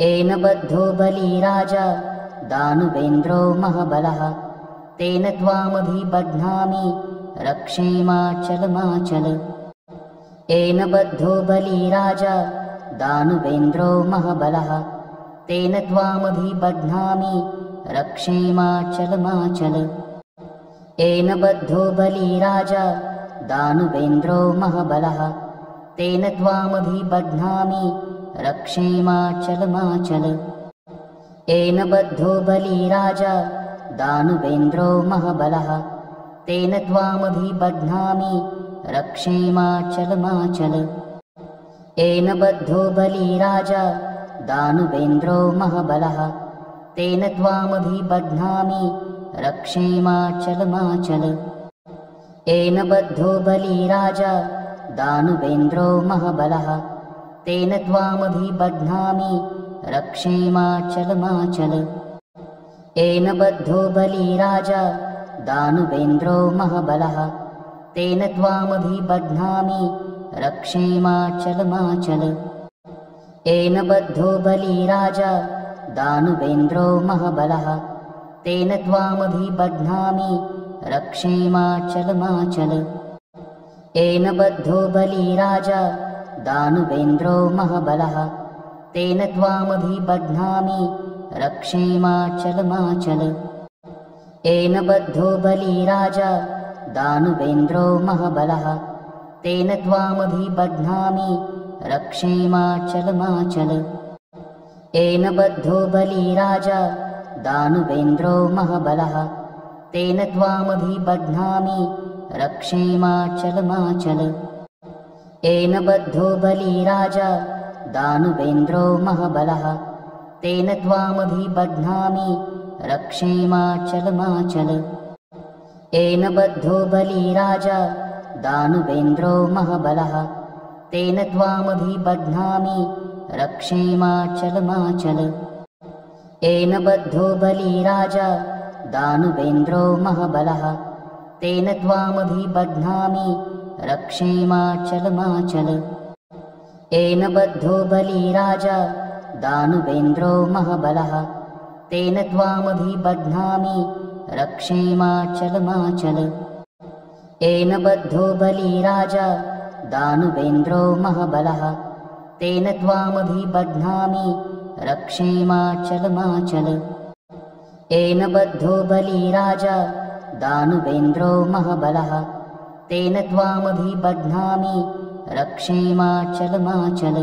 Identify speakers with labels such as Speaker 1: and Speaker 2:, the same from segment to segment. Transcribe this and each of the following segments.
Speaker 1: येन बद्धो बलिराजा दानवेन्द्रो महाबलः तेन त्वामभिबध्नामि रक्षेमाचलमाचल। येन बद्धो बलिराजा दानवेन्द्रो महाबलः तेन त्वामभिबध्नामि रक्षेमाचलमाचल। येन बद्धो बलिराजा दानवेन्द्रो महाबलः तेन त्वामभिबध्नामि रक्षेमाचलमाचल। येन बद्धो बलिराजा दानवेन्द्रो महाबलः तेन त्वामभिबध्नामि रक्षेमाचलमाचल। येन बद्धो बलिराजा दानवेन्द्रो महाबलः तेन त्वामभिबध्नामि रक्षेमाचलमाचल। येन बद्धो बलिराजा दानवेन्द्रो महाबलः तेन त्वामभिबध्नामि रक्षेमाचलमाचल। येन बद्धो बलिराजा दानवेन्द्रो महाबलः तेन त्वामभिबध्नामि रक्षेमाचलमाचल। येन बद्धो बलिराजा दानवेन्द्रो महाबलः तेन त्वामभिबध्नामि रक्षेमाचलमाचल। येन बद्धो बलिराजा दानवेन्द्रो महाबलः तेन त्वामभिबध्नामि रक्षेमाचलमाचल। येन बद्धो बलिराजा दानवेन्द्रो महाबलः तेन त्वामभिबध्नामि रक्षेमाचलमाचल। येन बद्धो बलिराजा दानवेन्द्रो महाबलः तेन त्वामभिबध्नामि रक्षेमाचलमाचल। येन बद्धो बलिराजा दानवेन्द्रो महाबलः तेन त्वामभिबध्नामि रक्षेमाचलमाचल। येन बद्धो बलिराजा दानवेन्द्रो महाबलः तेन त्वामभिबध्नामि रक्षेमाचलमाचल। येन बद्धो बलिराजा दानवेन्द्रो महाबलः तेन त्वामभिबध्नामि रक्षेमाचलमाचल। येन बद्धो बलिराजा दानवेन्द्रो महाबलः तेन त्वामभिबध्नामि रक्षेमाचलमाचल। येन बद्धो बलिराजा दानवेन्द्रो महाबलः तेन त्वामभिबध्नामि रक्षेमाचलमाचल। येन बद्धो बलिराजा दानवेन्द्रो महाबलः तेन त्वामभिबध्नामि रक्षेमाचलमाचल।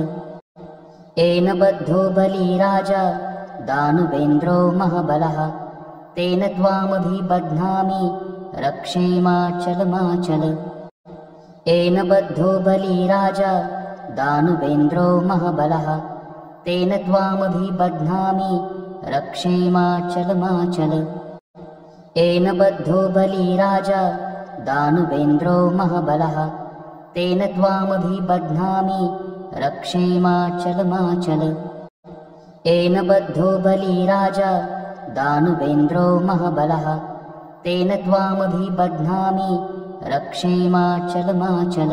Speaker 1: येन बद्धो बलिराजा दानवेन्द्रो महाबलः तेन त्वामभिबध्नामि रक्षेमाचलमाचल। येन बद्धो बलिराजा दानवेन्द्रो महाबलः तेन त्वामभिबध्नामि रक्षेमाचलमाचल। येन बद्धो बलिराजा दानवेन्द्रो महाबलः तेन त्वामभिबध्नामि रक्षेमाचलमाचल। येन बद्धो बलिराजा दानवेन्द्रो महाबलः तेन त्वामभिबध्नामि रक्षेमाचलमाचल।